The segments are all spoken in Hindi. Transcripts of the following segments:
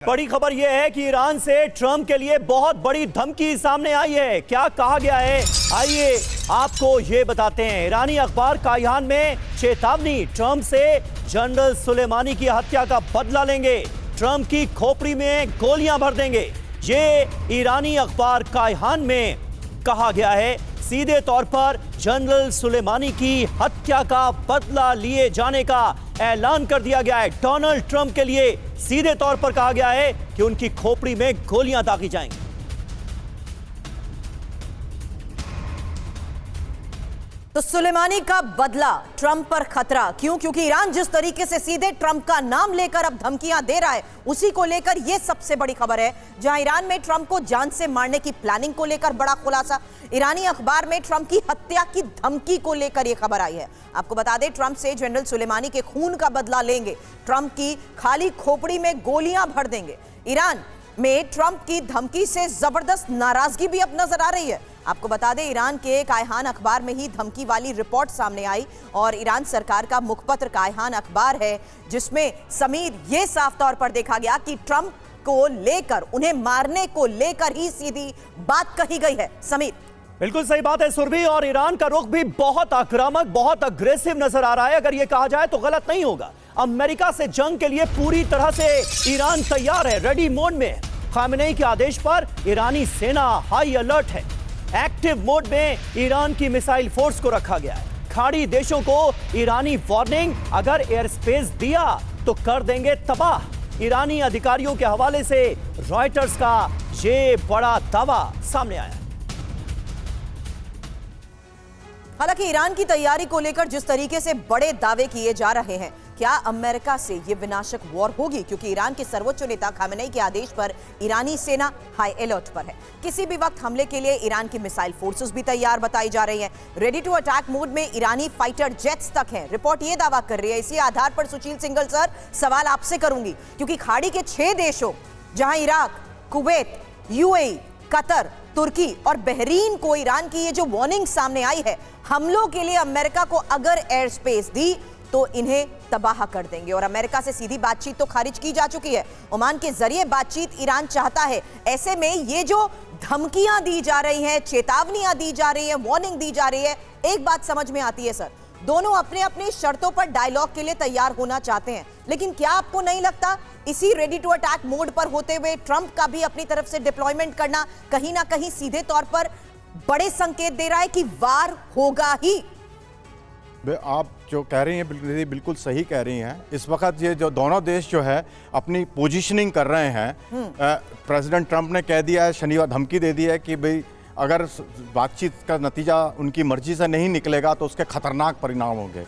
बड़ी खबर यह है कि ईरान से ट्रंप के लिए बहुत बड़ी धमकी सामने आई है। क्या कहा गया है, आइए आपको ये बताते हैं। ईरानी अखबार कायहान में चेतावनी, ट्रंप से जनरल सुलेमानी की हत्या का बदला लेंगे, ट्रंप की खोपड़ी में गोलियां भर देंगे। ये ईरानी अखबार कायहान में कहा गया है। सीधे तौर पर जनरल सुलेमानी की हत्या का बदला लिए जाने का ऐलान कर दिया गया है। डोनाल्ड ट्रंप के लिए सीधे तौर पर कहा गया है कि उनकी खोपड़ी में गोलियां दागी जाएंगी। तो सुलेमानी का बदला, ट्रंप पर खतरा। क्यों? क्योंकि ईरान जिस तरीके से सीधे ट्रंप का नाम लेकर अब धमकियां दे रहा है, उसी को लेकर यह सबसे बड़ी खबर है। जहां ईरान में ट्रंप को जान से मारने की प्लानिंग को लेकर बड़ा खुलासा, ईरानी अखबार में ट्रंप की हत्या की धमकी को लेकर यह खबर आई है। आपको बता दें, ट्रंप से जनरल सुलेमानी के खून का बदला लेंगे, ट्रंप की खाली खोपड़ी में गोलियां भर देंगे। ईरान में ट्रंप की धमकी से जबरदस्त नाराजगी भी अब नजर आ रही है। आपको बता दें, ईरान के कायहान अखबार में ही धमकी वाली रिपोर्ट सामने आई और ईरान सरकार का मुखपत्र कायहान अखबार है, जिसमें समीर ये साफ तौर पर देखा गया कि ट्रंप को लेकर, उन्हें मारने को लेकर ही सीधी बात कही गई है। समीर, बिल्कुल सही बात है सुरभि, और ईरान का रुख भी बहुत आक्रामक, बहुत अग्रेसिव नजर आ रहा है। अगर यह कहा जाए तो गलत नहीं होगा। अमेरिका से जंग के लिए पूरी तरह से ईरान तैयार है, रेडी मोड में। खामेनेई के आदेश पर ईरानी सेना हाई अलर्ट है। एक्टिव मोड में ईरान की मिसाइल फोर्स को रखा गया है। खाड़ी देशों को ईरानी वार्निंग, अगर एयर स्पेस दिया तो कर देंगे तबाह। ईरानी अधिकारियों के हवाले से रॉयटर्स का ये बड़ा दावा सामने आया। हालांकि ईरान की तैयारी को लेकर जिस तरीके से बड़े दावे किए जा रहे हैं, क्या अमेरिका से यह विनाशक वॉर होगी? क्योंकि ईरान के सर्वोच्च नेता खामेनेई के आदेश पर ईरानी सेना हाई अलर्ट पर है। किसी भी वक्त हमले के लिए ईरान की मिसाइल फोर्सेस भी तैयार बताई जा रही हैं। रेडी टू अटैक मोड में ईरानी फाइटर जेट्स तक हैं, रिपोर्ट यह दावा कर रही है। इसी आधार पर सुशील सिंघल सर, सवाल आपसे करूंगी, क्योंकि खाड़ी के 6 देशों, जहां इराक, कुवैत, यूएई, कतर, तुर्की और बहरीन को ईरान की ये जो वार्निंग सामने आई है, हमलों के लिए अमेरिका को अगर एयर स्पेस दी तो इन्हें तबाह कर देंगे। और अमेरिका से सीधी बातचीत तो खारिज की जा चुकी है, ओमान के जरिए बातचीत ईरान चाहता है। ऐसे में ये जो धमकियां दी जा रही हैं, चेतावनियां दी जा रही हैं, वार्निंग दी जा रही है, एक बात समझ में आती है सर, दोनों अपने अपने शर्तों पर डायलॉग के लिए तैयार होना चाहते हैं। लेकिन क्या आपको नहीं लगता इसी रेडी टू अटैक मोड पर होते हुए ट्रंप का भी अपनी तरफ से डिप्लॉयमेंट करना कहीं ना कहीं सीधे तौर पर बड़े संकेत दे रहा है कि वार होगा ही? आप जो कह रही हैं बिल्कुल सही कह रही हैं। इस वक्त ये जो दोनों देश जो है अपनी पोजीशनिंग कर रहे हैं। प्रेसिडेंट ट्रंप ने कह दिया है, शनिवार धमकी दे दी है कि भाई अगर बातचीत का नतीजा उनकी मर्जी से नहीं निकलेगा तो उसके खतरनाक परिणाम होंगे।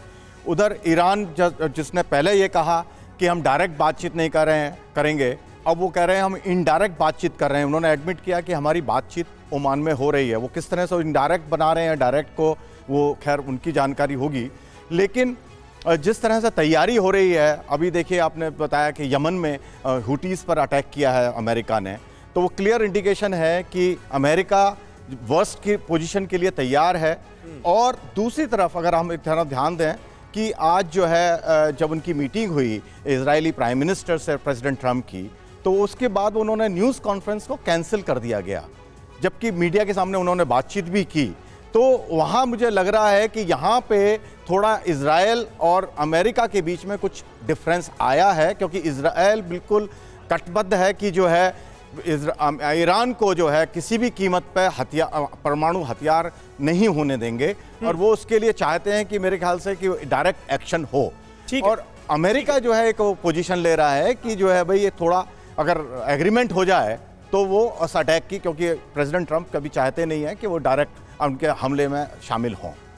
उधर ईरान जिसने पहले ये कहा कि हम डायरेक्ट बातचीत नहीं करेंगे, अब वो कह रहे हैं हम इनडायरेक्ट बातचीत कर रहे हैं। उन्होंने एडमिट किया कि हमारी बातचीत ओमान में हो रही है। वो किस तरह से इनडायरेक्ट बना रहे हैं, डायरेक्ट को वो खैर उनकी जानकारी होगी। लेकिन जिस तरह से तैयारी हो रही है, अभी देखिए आपने बताया कि यमन में हुटीज़ पर अटैक किया है अमेरिका ने, तो वो क्लियर इंडिकेशन है कि अमेरिका वर्स्ट की पोजीशन के लिए तैयार है। और दूसरी तरफ अगर हम एक तरफ ध्यान दें कि आज जो है जब उनकी मीटिंग हुई इजरायली प्राइम मिनिस्टर से प्रेसिडेंट ट्रंप की, तो उसके बाद उन्होंने न्यूज़ कॉन्फ्रेंस को कैंसिल कर दिया गया, जबकि मीडिया के सामने उन्होंने बातचीत भी की। तो वहाँ मुझे लग रहा है कि यहाँ पे थोड़ा इजराइल और अमेरिका के बीच में कुछ डिफरेंस आया है, क्योंकि इजराइल बिल्कुल कटिबद्ध है कि जो है ईरान को जो है किसी भी कीमत पे परमाणु हथियार नहीं होने देंगे, और वो उसके लिए चाहते हैं कि मेरे ख्याल से कि डायरेक्ट एक्शन हो। और अमेरिका जो है एक पोजीशन ले रहा है कि जो है भाई ये थोड़ा अगर एग्रीमेंट हो जाए तो वो उस अटैक की, क्योंकि प्रेसिडेंट ट्रंप कभी चाहते नहीं है कि वो डायरेक्ट उनके हमले में शामिल हों।